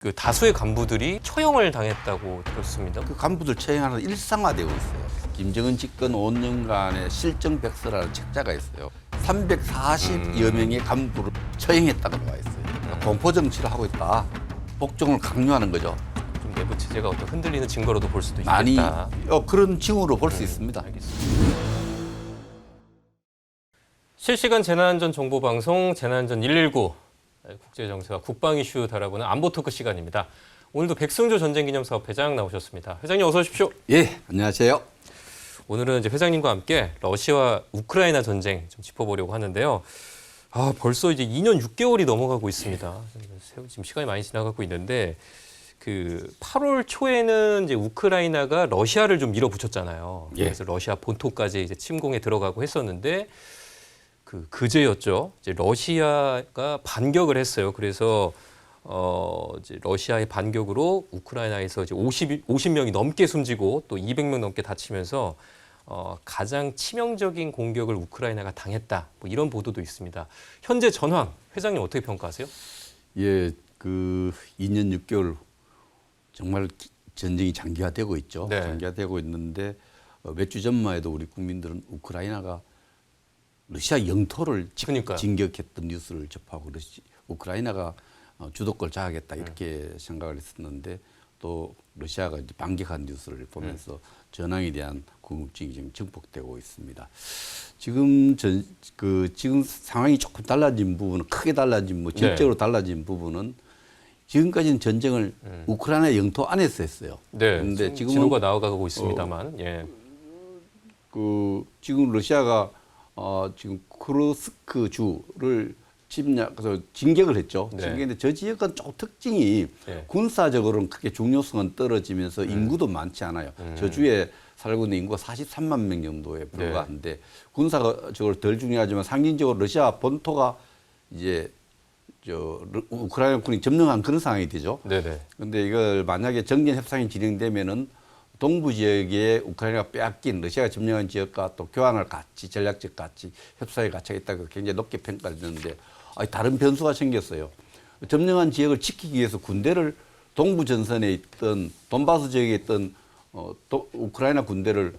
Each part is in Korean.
그 다수의 간부들이 처형을 당했다고 들었습니다. 그 간부들 처형하는 일상화되고 있어요. 김정은 집권 5년간의 실정백서라는 책자가 있어요. 340여 명의 간부를 처형했다고 나와 있어요. 공포 정치를 하고 있다. 복종을 강요하는 거죠. 좀 내부 체제가 어떤 흔들리는 증거로도 볼 수도 있겠다. 많이 그런 징후로 볼 수 있습니다. 알겠습니다. 실시간 재난안전 정보방송 재난안전 119 국제정세와 국방 이슈 다뤄보는 안보 토크 시간입니다. 오늘도 백승조 전쟁기념사업 회장 나오셨습니다. 회장님 어서 오십시오. 예, 안녕하세요. 오늘은 이제 회장님과 함께 러시아와 우크라이나 전쟁 좀 짚어보려고 하는데요. 벌써 이제 2년 6개월이 넘어가고 있습니다. 지금 시간이 많이 지나가고 있는데 그 8월 초에는 이제 우크라이나가 러시아를 좀 밀어붙였잖아요. 예. 그래서 러시아 본토까지 이제 침공에 들어가고 했었는데 그제였죠. 이제 러시아가 반격을 했어요. 그래서 이제 러시아의 반격으로 우크라이나에서 이제 50명이 넘게 숨지고 또 200명 넘게 다치면서 가장 치명적인 공격을 우크라이나가 당했다. 뭐 이런 보도도 있습니다. 현재 전황 회장님 어떻게 평가하세요? 예, 그 2년 6개월 정말 전쟁이 장기화되고 있죠. 네. 장기화되고 있는데 몇 주 전만 해도 우리 국민들은 우크라이나가 러시아 영토를 그러니까요. 진격했던 뉴스를 접하고 우크라이나가 주도권을 장악했다 이렇게 생각을 했었는데 또 러시아가 이제 반격한 뉴스를 보면서 전황에 대한 궁금증이 지금 증폭되고 있습니다. 지금 지금 상황이 조금 달라진 부분은 크게 달라진 질적으로 달라진 부분은 지금까지는 전쟁을 우크라이나 영토 안에서 했어요. 네. 그런데 지금은 진호가 나아가고 있습니다만. 예. 지금 러시아가 지금 쿠르스크 주를 그래서 진격을 했죠. 네. 진격인데 저 지역은 좀 특징이 네. 군사적으로는 크게 중요성은 떨어지면서 인구도 많지 않아요. 저 주에 살고 있는 인구가 43만 명 정도에 불과한데 군사적으로 덜 중요하지만 상징적으로 러시아 본토가 이제 우크라이나 군이 점령한 그런 상황이 되죠. 네네. 그런데 이걸 만약에 정전 협상이 진행되면은 동부 지역에 우크라이나가 빼앗긴 러시아가 점령한 지역과 또 교환을 같이 전략적 가치, 협상의 가치가 있다고 굉장히 높게 평가되는데 다른 변수가 생겼어요. 점령한 지역을 지키기 위해서 군대를 동부 전선에 있던 돈바스 지역에 있던 우크라이나 군대를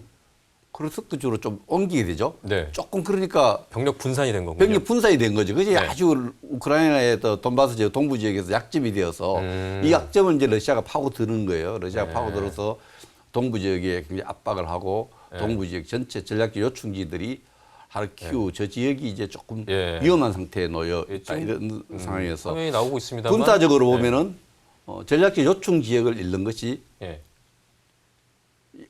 크루스크 주로 좀 옮기게 되죠. 네. 조금 그러니까 병력 분산이 된 거군요. 병력 분산이 된 거죠. 그게 네. 아주 우크라이나의 돈바스 지역, 동부 지역에서 약점이 되어서 이 약점을 이제 러시아가 파고드는 거예요. 러시아가 파고들어서 동부 지역에 굉장히 압박을 하고 동부 지역 전체 전략적 요충지들이 하르키우 저 지역이 이제 조금 위험한 상태에 놓여 있다 이런 상황에서 화면이 나오고 있습니다만 군사적으로 보면은 전략적 요충 지역을 잃는 것이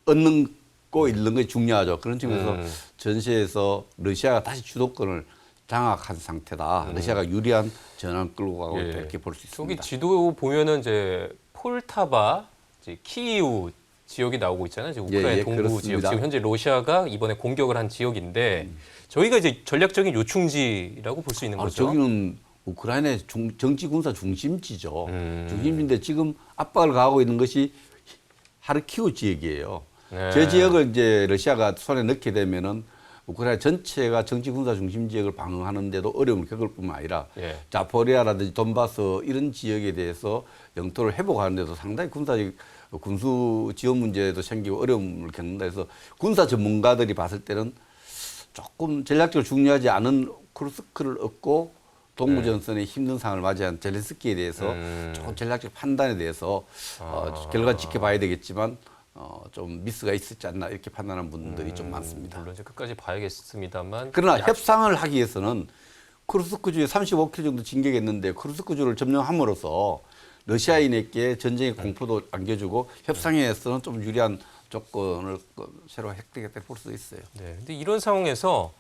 얻는 거 잃는 것이 중요하죠. 그런 측면에서 전세에서 러시아가 다시 주도권을 장악한 상태다. 러시아가 유리한 전환을 끌고 가고 있다 이렇게 볼 수 있습니다. 저기 지도 보면은 이제 폴타바, 이제 키이우 지역이 나오고 있잖아요. 이제 우크라이나 동부 그렇습니다. 지역. 지금 현재 러시아가 이번에 공격을 한 지역인데 저희가 이제 전략적인 요충지라고 볼 수 있는 거죠. 저기는 우크라이나의 정치 군사 중심지죠. 중심지인데 지금 압박을 가하고 있는 것이 하르키우 지역이에요. 저 지역을 이제 러시아가 손에 넣게 되면은 우크라이나 전체가 정치 군사 중심 지역을 방어하는데도 어려움을 겪을 뿐만 아니라 자포리아라든지 돈바스 이런 지역에 대해서 영토를 회복하는데도 상당히 군수 지원 문제도 생기고 어려움을 겪는다 해서 군사 전문가들이 봤을 때는 조금 전략적으로 중요하지 않은 쿠르스크를 얻고 동부 전선에 힘든 상황을 맞이한 젤렌스키에 대해서 조금 전략적 판단에 대해서 결과 지켜봐야 되겠지만 좀 미스가 있었지 않나 이렇게 판단하는 분들이 좀 많습니다. 물론 이제 끝까지 봐야겠습니다만 그러나 협상을 하기 위해서는 쿠르스크주에 35km 정도 진격했는데 쿠르스크주를 점령함으로써 러시아인에게 전쟁의 공포도 안겨주고 협상에서는 좀 유리한 조건을 새로 획득했다 볼 수 있어요. 네. 근데 이런 상황에서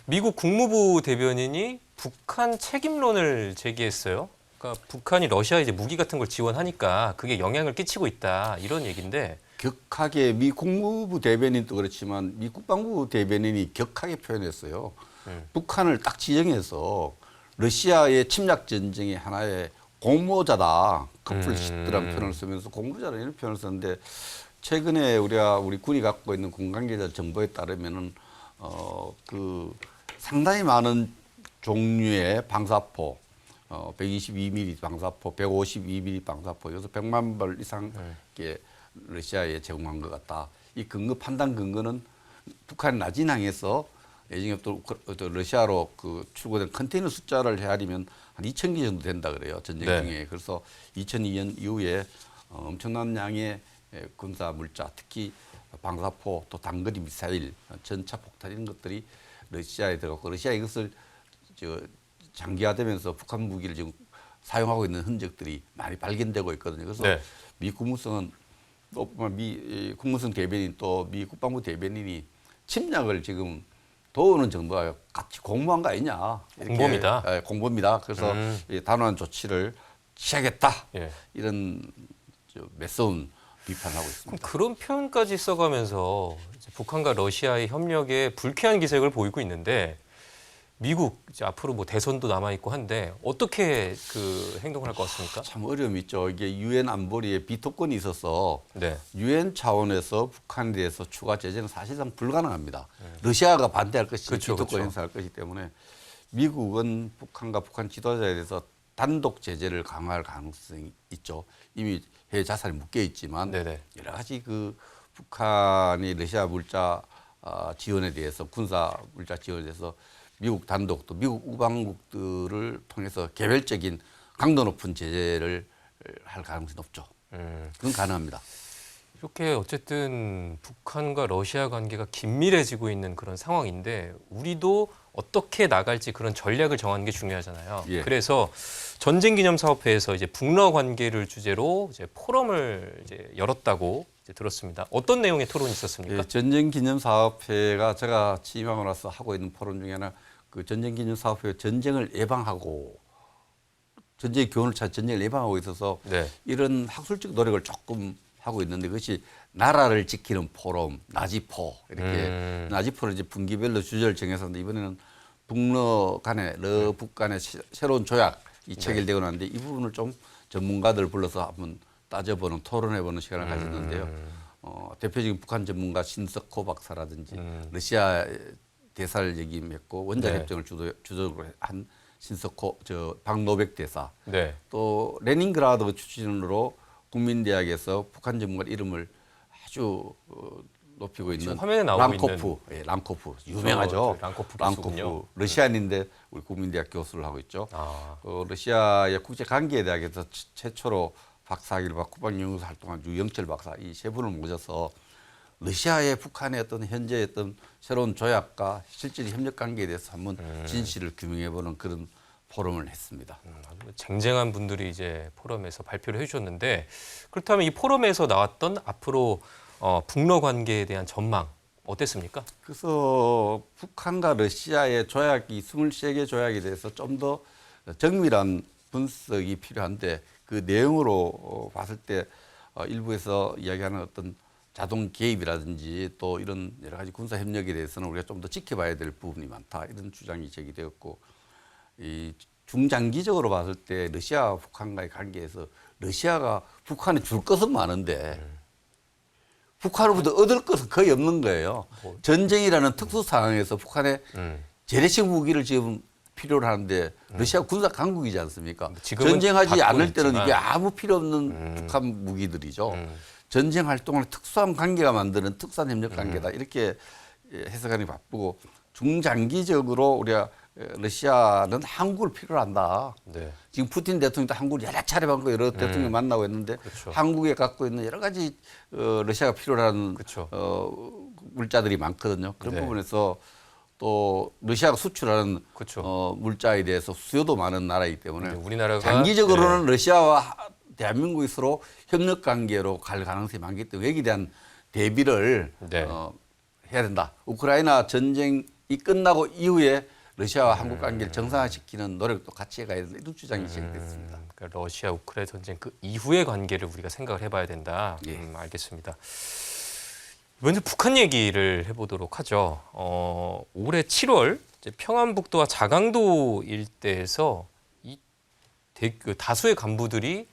미국 국무부 대변인이 북한 책임론을 제기했어요. 그러니까 북한이 러시아에 이제 무기 같은 걸 지원하니까 그게 영향을 끼치고 있다 이런 얘기인데. 격하게 미 국무부 대변인도 그렇지만 미 국방부 대변인이 격하게 표현했어요. 북한을 딱 지정해서 러시아의 침략 전쟁의 하나의 공모자다. 커플시트라는 표현을 쓰면서 공모자라는 이런 표현을 썼는데 최근에 우리 군이 갖고 있는 군 관계자 정보에 따르면은 상당히 많은 종류의 방사포, 122mm 방사포, 152mm 방사포, 여기서 100만 발 이상 러시아에 제공한 것 같다. 이 근거 판단 근거는 북한이 나진항에서 예전에 또 러시아로 그 출고된 컨테이너 숫자를 헤아리면 한 2,000개 정도 된다 그래요. 전쟁 네. 중에. 그래서 2002년 이후에 엄청난 양의 군사 물자, 특히 방사포, 또 단거리 미사일, 전차 폭탄 이런 것들이 러시아에 들어갔고 러시아 이것을 장기화되면서 북한 무기를 지금 사용하고 있는 흔적들이 많이 발견되고 있거든요. 그래서 네. 미 국무성은 또 미 국무성 대변인 또 미 국방부 대변인이 침략을 지금 도우는 정부가 같이 공모한 거 아니냐. 이렇게, 공범이다. 공범이다. 그래서 단호한 조치를 취하겠다. 예. 이런 매서운 비판을 하고 있습니다. 그런 표현까지 써가면서 이제 북한과 러시아의 협력에 불쾌한 기색을 보이고 있는데 미국 이제 앞으로 뭐 대선도 남아 있고 한데 어떻게 그 행동을 할 것 같습니까? 참 어려움이 있죠. 이게 유엔 안보리에 비토권이 있어서 네. 유엔 차원에서 북한에 대해서 추가 제재는 사실상 불가능합니다. 러시아가 반대할 것이고 그렇죠, 비토권 그렇죠. 행사할 것이기 때문에 미국은 북한과 북한 지도자에 대해서 단독 제재를 강화할 가능성이 있죠. 이미 해외 자산이 묶여 있지만 네네. 여러 가지 그 북한이 러시아 물자 지원에 대해서 군사 물자 지원에 대해서 미국 단독 또 미국 우방국들을 통해서 개별적인 강도 높은 제재를 할 가능성이 높죠. 그건 가능합니다. 이렇게 어쨌든 북한과 러시아 관계가 긴밀해지고 있는 그런 상황인데 우리도 어떻게 나갈지 그런 전략을 정하는 게 중요하잖아요. 예. 그래서 전쟁기념사업회에서 이제 북러 관계를 주제로 이제 포럼을 이제 열었다고 이제 들었습니다. 어떤 내용의 토론이 있었습니까? 예, 전쟁기념사업회가 제가 취임하고 나서 하고 있는 포럼 중에 하나 그 전쟁기념사업회 전쟁을 예방하고 전쟁의 교훈을 찾아 전쟁을 예방하고 있어서 네. 이런 학술적 노력을 조금 하고 있는데 그것이 나라를 지키는 포럼, 나지포 이렇게 나지포를 이제 분기별로 주제를 정해서 하는데 이번에는 북러 간의 러북 간의 새로운 조약이 체결되고 났는데 이 부분을 좀 전문가들 불러서 한번 따져보는 토론해보는 시간을 가졌는데요. 대표적인 북한 전문가 신석호 박사라든지 러시아 대사를 역임했고 원자협정을 주도적으로 한 신석호 박노백 대사 네. 또 레닌그라드 출신으로 국민대학에서 북한 전문가 이름을 아주 높이고 있는 화면에 나오고 랑코프, 예, 랑코프 유명하죠. 랑코프 교수군요. 러시아인인데 우리 국민대학 교수를 하고 있죠. 아. 러시아의 국제관계대학에서 최초로 박사학위를 받고 국방연구소 활동한 유영철 박사 이 세 분을 모셔서 러시아의 북한의 어떤 현재의 어떤 새로운 조약과 실질의 협력 관계에 대해서 한번 진실을 규명해보는 그런 포럼을 했습니다. 쟁쟁한 분들이 이제 포럼에서 발표를 해주셨는데 그렇다면 이 포럼에서 나왔던 앞으로 북러 관계에 대한 전망 어땠습니까? 그래서 북한과 러시아의 조약이 23개 조약에 대해서 좀 더 정밀한 분석이 필요한데 그 내용으로 봤을 때 일부에서 이야기하는 어떤 자동 개입이라든지 또 이런 여러 가지 군사 협력에 대해서는 우리가 좀 더 지켜봐야 될 부분이 많다 이런 주장이 제기되었고 이 중장기적으로 봤을 때 러시아 북한과의 관계에서 러시아가 북한에 줄 것은 많은데 북한으로부터 얻을 것은 거의 없는 거예요. 전쟁이라는 특수 상황에서 북한에 재래식 무기를 지금 필요로 하는데 러시아 군사 강국이지 않습니까? 전쟁하지 않을 때는 이게 아무 필요 없는 북한 무기들이죠. 전쟁 활동을 특수한 관계가 만드는 특수한 협력 관계다. 이렇게 해석하기 바쁘고 중장기적으로 우리가 러시아는 한국을 필요로 한다. 네. 지금 푸틴 대통령도 한국을 여러 차례 만나고 여러 대통령 만나고 있는데 그렇죠. 한국에 갖고 있는 여러 가지 러시아가 필요로 하는 그렇죠. 물자들이 많거든요. 그런 네. 부분에서 또 러시아가 수출하는 그렇죠. 물자에 대해서 수요도 많은 나라이기 때문에 우리나라가 장기적으로는 러시아와 대한민국이 서로 협력 관계로 갈 가능성이 많기 때문에 여기에 대한 대비를 네. 해야 된다. 우크라이나 전쟁이 끝나고 이후에 러시아와 한국 관계를 정상화시키는 노력도 같이 해가야 된다. 이런 주장이 제기됐습니다. 그러니까 러시아 우크라이나 전쟁 그 이후의 관계를 우리가 생각을 해봐야 된다. 예. 알겠습니다. 먼저 북한 얘기를 해보도록 하죠. 올해 7월 이제 평안북도와 자강도 일대에서 그 다수의 간부들이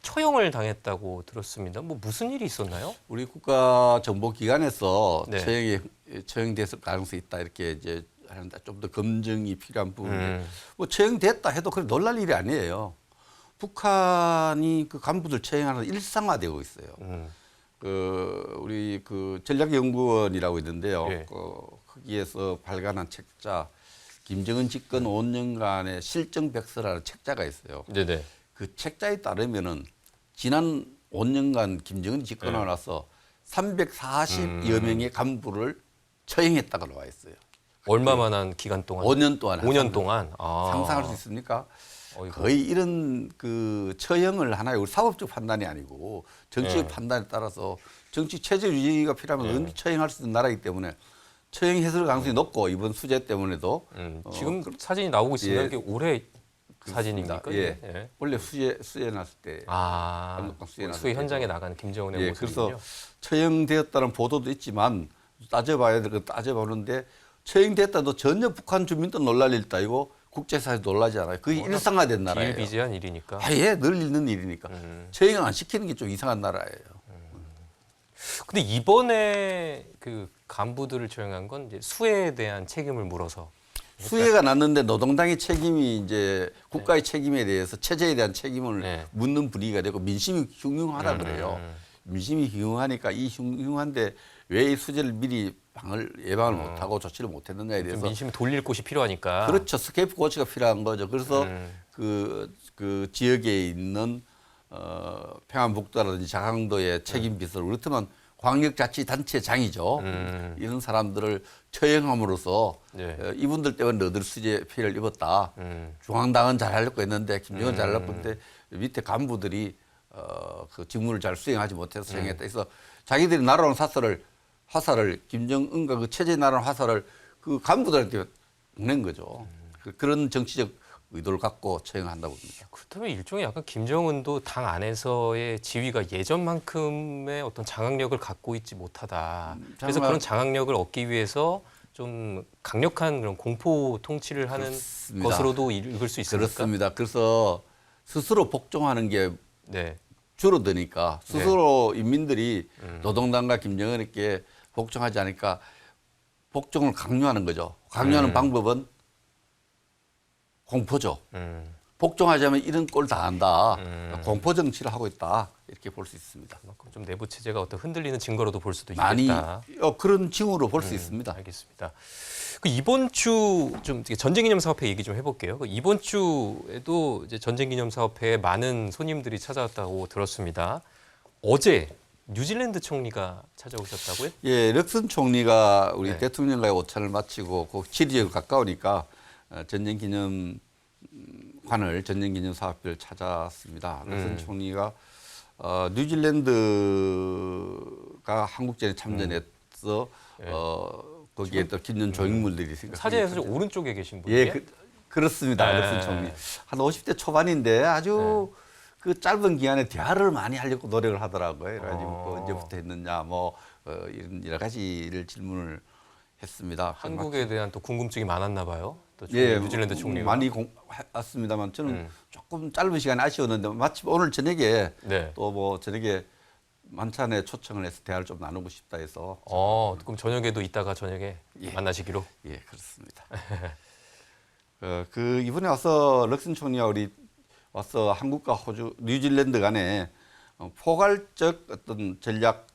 처형을 당했다고 들었습니다. 뭐 무슨 일이 있었나요? 우리 국가정보기관에서 네. 처형됐을 가능성이 있다 이렇게 이제 하는데 좀 더 검증이 필요한 부분인데 뭐 처형됐다 해도 그래 놀랄 일이 아니에요. 북한이 그 간부들 처형하는 일상화되고 있어요. 우리 그 전략연구원이라고 있는데요. 예. 거기에서 발간한 책자 김정은 집권 5년간의 실정백서라는 책자가 있어요. 네네. 그 책자에 따르면은 지난 5년간 김정은이 집권하고 나서 340여 명의 간부를 처형했다고 나와 있어요. 얼마만한 기간 동안? 5년 동안. 5년 동안. 아. 상상할 수 있습니까? 어이구. 거의 이런 그 처형을 하나의 우리 사법적 판단이 아니고 정치적 판단에 따라서 정치 체제 유지가 필요하면 언제 처형할 수 있는 나라이기 때문에 처형했을 가능성이 높고 이번 수재 때문에도 지금 사진이 나오고 있습니다. 예. 이게 올해 사진입니까? 예. 예. 원래 수재 났을 때 감독관 수재 났을 수해 때. 현장에 나간 김정은의 예, 모습이군요. 그래서 처형되었다는 보도도 있지만 따져봐야 될 거 따져보는데 처형됐다도 전혀 북한 주민도 놀랄 일도 아니고 국제사회도 놀라지 않아요. 거의 일상화된 나라예요. 비일비재한 일이니까. 아예 늘 있는 일이니까 처형을 안 시키는 게 좀 이상한 나라예요. 근데 이번에 그 간부들을 처형한 건 이제 수해에 대한 책임을 물어서. 수혜가 났는데 노동당의 책임이 이제 국가의 책임에 대해서 체제에 대한 책임을 네. 묻는 분위기가 되고 민심이 흉흉하다 그래요. 민심이 흉흉하니까 이 흉흉한데 왜 이 수재를 미리 예방을 못하고 조치를 못했느냐에 좀 대해서 민심이 돌릴 곳이 필요하니까. 그렇죠. 스케이프고치가 필요한 거죠. 그래서 그 지역에 있는 평안북도라든지 자강도의 책임 비서를 그렇다면 광역자치단체장이죠. 이런 사람들을 처형함으로써 네. 이분들 때문에 너들 수재 피해를 입었다. 중앙당은 잘하려고 했는데 김정은 잘하려고 했는데 밑에 간부들이 그 직무를 잘 수행하지 못해서 처형했다. 그래서 자기들이 날아온 화살을 김정은과 그 체제에 날아온 화살을 그 간부들한테 보낸 거죠. 그런 정치적 의도를 갖고 처형한다고 봅니다. 그렇다면 일종의 약간 김정은도 당 안에서의 지위가 예전만큼의 어떤 장악력을 갖고 있지 못하다. 그래서 그런 장악력을 얻기 위해서 좀 강력한 그런 공포 통치를 하는 그렇습니다. 것으로도 읽을 수 있습니까? 그렇습니다. 그래서 스스로 복종하는 게 네. 줄어드니까 스스로 인민들이 노동당과 김정은에게 복종하지 않으니까 복종을 강요하는 거죠. 강요하는 방법은 공포죠. 복종하자면 이런 꼴 다 한다. 공포 정치를 하고 있다. 이렇게 볼 수 있습니다. 그만큼 좀 내부 체제가 어떤 흔들리는 증거로도 볼 수도 많이 있겠다. 그런 징후로 볼 수 있습니다. 알겠습니다. 그 이번 주 좀 전쟁기념사업회 얘기 좀 해볼게요. 그 이번 주에도 이제 전쟁기념사업회에 많은 손님들이 찾아왔다고 들었습니다. 어제 뉴질랜드 총리가 찾아오셨다고요? 예, 럭슨 총리가 우리 네. 대통령과의 오찬을 마치고 그 지리에 가까우니까 전쟁기념관을 전쟁기념사업회를 찾았습니다. 럭슨 총리가 뉴질랜드가 한국전에 참전해서 거기에 또 기념 조형물들이 생겼습니다. 사진에서 좀 오른쪽에 계신 분이에요? 예, 그렇습니다. 네. 럭슨 총리 한 50대 초반인데 아주 그 짧은 기간에 대화를 많이 하려고 노력을 하더라고요. 그래가지고 그 언제부터 했느냐 이런 여러 가지를 질문을 했습니다. 한국에 대한 또 궁금증이 많았나 봐요. 또 예, 뉴질랜드 총리가. 많이 왔습니다만 저는 조금 짧은 시간에 아쉬웠는데 마침 오늘 저녁에 네. 또 뭐 저녁에 만찬에 초청을 해서 대화를 좀 나누고 싶다 해서 그럼 저녁에도 이따가 저녁에 만나시기로. 예, 그렇습니다. 그 이번에 와서 럭슨 총리가 우리 와서 한국과 호주, 뉴질랜드 간에 포괄적 어떤 전략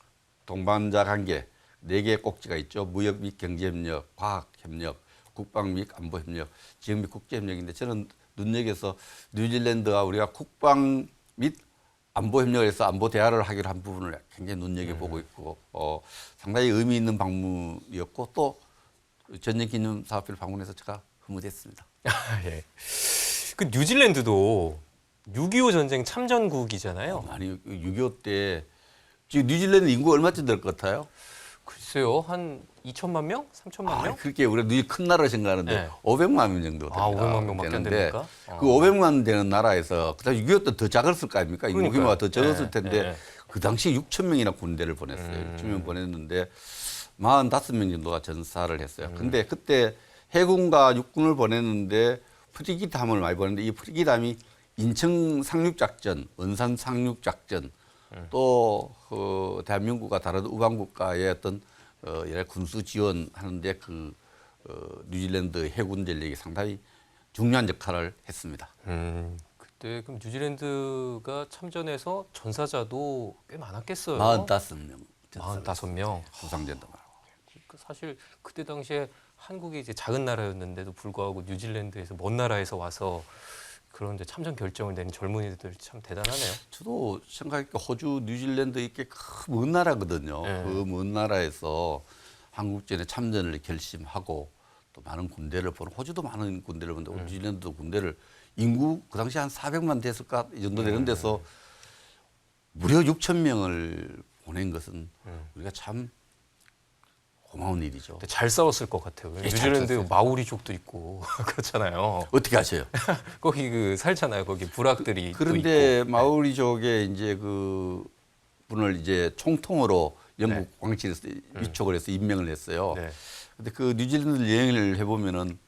동반자 관계 4개의 꼭지가 있죠. 무역 및 경제협력, 과학협력, 국방 및 안보협력, 지역 및 국제협력인데 저는 눈여겨서 뉴질랜드와 우리가 국방 및 안보협력을 해서 안보 대화를 하기로 한 부분을 굉장히 눈여겨보고 있고 상당히 의미 있는 방문이었고 또 전쟁기념사업회를 방문해서 제가 흐뭇했습니다. 예. 그 뉴질랜드도 6.25 전쟁 참전국이잖아요. 아니 6.25 때 지금 뉴질랜드 인구 얼마쯤 될 것 같아요? 글쎄요, 한 2천만 명? 3천만 명? 그렇게 우리가 큰 나라를 생각하는데 네. 500만 명 정도 됩니다. 500만 명밖에 안 되는데 됩니까? 그 500만 되는 나라에서 그다음 6.25 때 더 작았을 거 아닙니까? 인구 그러니까요. 규모가 더 적었을 네, 텐데 네. 그 당시 6천 명이나 군대를 보냈어요. 6천 명 보냈는데 45명 정도가 전사를 했어요. 근데 그때 해군과 육군을 보냈는데 프리기담을 많이 보냈는데 이 프리기담이 인천 상륙작전, 은산 상륙작전 또 대한민국과 다른 우방국가의 어떤 여러 군수 지원하는데 그 뉴질랜드 해군 전력이 상당히 중요한 역할을 했습니다. 그때 그럼 뉴질랜드가 참전해서 전사자도 꽤 많았겠어요. 45명. 45명. 부상된다 말하고. 사실 그때 당시에 한국이 이제 작은 나라였는데도 불구하고 뉴질랜드에서 먼 나라에서 와서 그런데 참전 결정을 내는 젊은이들 참 대단하네요. 저도 생각해보니까 호주, 뉴질랜드 이렇게 먼 나라거든요. 네. 그 먼 나라에서 한국전에 참전을 결심하고 또 많은 군대를 보는 호주도 많은 군대를 보는데 뉴질랜드도 군대를 인구 그 당시 한 400만 됐을까 이 정도 되는 데서 무려 6천 명을 보낸 것은 우리가 참 고마운 일이죠. 근데 잘 싸웠을 것 같아요. 잘 뉴질랜드 싸웠어요. 마오리족도 있고 그렇잖아요. 어떻게 하세요? 거기 그 살잖아요. 거기 부락들이 또 그런데 있고. 마오리족의 이제 그 분을 이제 총통으로 영국 네. 왕실에서 위촉을 해서 임명을 했어요. 네. 근데 그 뉴질랜드 여행을 해보면은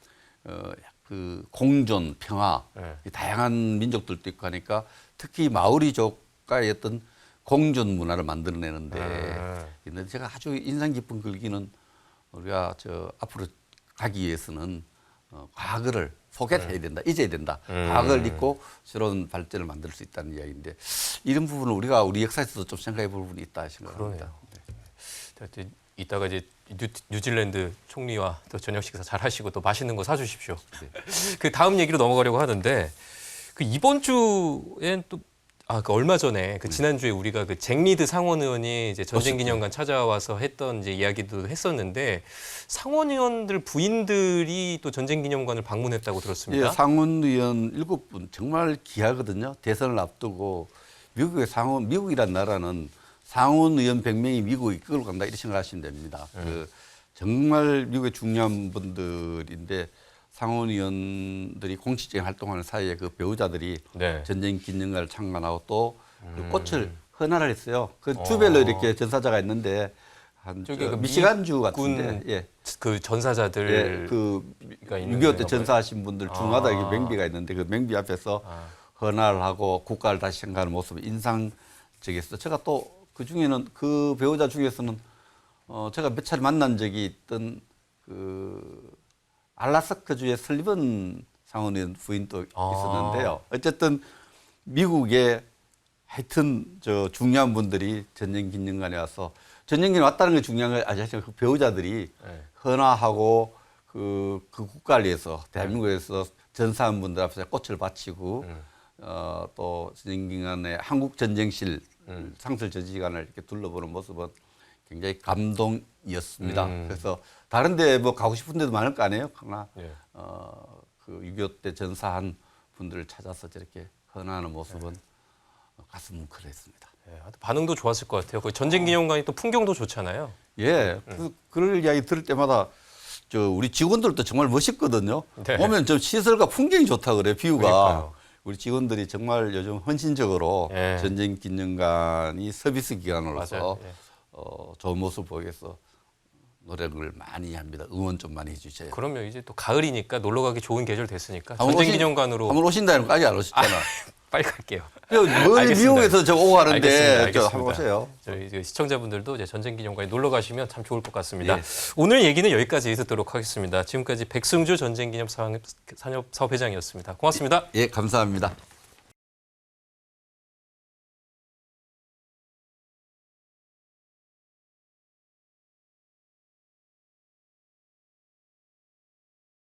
그 공존, 평화, 네. 이 다양한 민족들도 있고 하니까 특히 마오리족과의 어떤 공존 문화를 만들어내는데 근데 제가 아주 인상 깊은 글귀는 우리가 저 앞으로 가기 위해서는 과거를 포겟해야 된다, 잊어야 된다. 과거를 잊고 새로운 발전을 만들 수 있다는 이야기인데 이런 부분을 우리가 우리 역사에서도 좀 생각해 볼 부분이 있다 생각합니다. 그러네요. 이따가 이제 뉴질랜드 총리와 또 저녁 식사 잘 하시고 또 맛있는 거 사주십시오. 그 다음 얘기로 넘어가려고 하는데 그 이번 주엔 또 그 얼마 전에 그 지난주에 우리가 그 잭리드 상원 의원이 이제 전쟁기념관 찾아와서 했던 이제 이야기도 했었는데 상원 의원들 부인들이 또 전쟁기념관을 방문했다고 들었습니다. 예, 상원 의원 7분 정말 귀하거든요. 대선을 앞두고 미국의 상원, 미국이란 나라는 상원 의원 100명이 미국을 이끌고 간다 이렇게 생각하시면 됩니다. 그 정말 미국의 중요한 분들인데 상원 의원들이 공식적인 활동하는 사이에 그 배우자들이 네. 전쟁 기념관을 참관하고 또 그 꽃을 헌화를 했어요. 그 주별로 이렇게 전사자가 있는데 한 저기 그 미시간주 미군 같은데 예. 그 전사자들 예, 그 있는 6.25 때 데가 전사하신 분들 중마다 이렇게 맹비가 있는데 그 맹비 앞에서 헌화를 하고 국가를 다시 생각하는 모습이 인상적이었어요. 제가 또 그 중에는 그 배우자 중에서는 제가 몇 차례 만난 적이 있던 그 알라스카주의 설리번 상원의원 부인도 있었는데요. 어쨌든 미국의 하여튼 저 중요한 분들이 전쟁기념관에 와서 전쟁기념 왔다는 게 중요한 거 아시죠? 그 배우자들이 헌화하고 그 국가를 위해서 대한민국에서 전사한 분들 앞에서 꽃을 바치고 또 전쟁기념관의 한국 전쟁실 상설 저지관을 이렇게 둘러보는 모습은 굉장히 감동이었습니다. 그래서 다른데 뭐 가고 싶은 데도 많을 거 아니에요. 그러나 그 6.25 때 전사한 분들을 찾아서 저렇게 헌화하는 모습은 가슴 뭉클했습니다. 예, 반응도 좋았을 것 같아요. 그 전쟁기념관이 또 풍경도 좋잖아요. 예, 그럴 이야기 들을 때마다 저 우리 직원들도 정말 멋있거든요. 네. 오면 좀 시설과 풍경이 좋다 그래 뷰가. 그러니까요. 우리 직원들이 정말 요즘 헌신적으로 예. 전쟁기념관이 서비스 기관으로서 맞아요. 예. 좋은 모습 보기 위해서 노력을 많이 합니다. 응원 좀 많이 해주세요. 그러면 이제 또 가을이니까 놀러 가기 좋은 계절 됐으니까 한번 전쟁기념관으로 한번 오신다는 거까지 안 오셨잖아. 빨리 갈게요. 멀리 알겠습니다. 미국에서 저 오고 알겠습니다. 하는데 저 알겠습니다. 한번 오세요. 저희 이제 시청자분들도 이제 전쟁기념관에 놀러 가시면 참 좋을 것 같습니다. 예. 오늘 얘기는 여기까지 듣도록 하겠습니다. 지금까지 백승주 전쟁기념 사업회장이었습니다. 고맙습니다. 예, 감사합니다.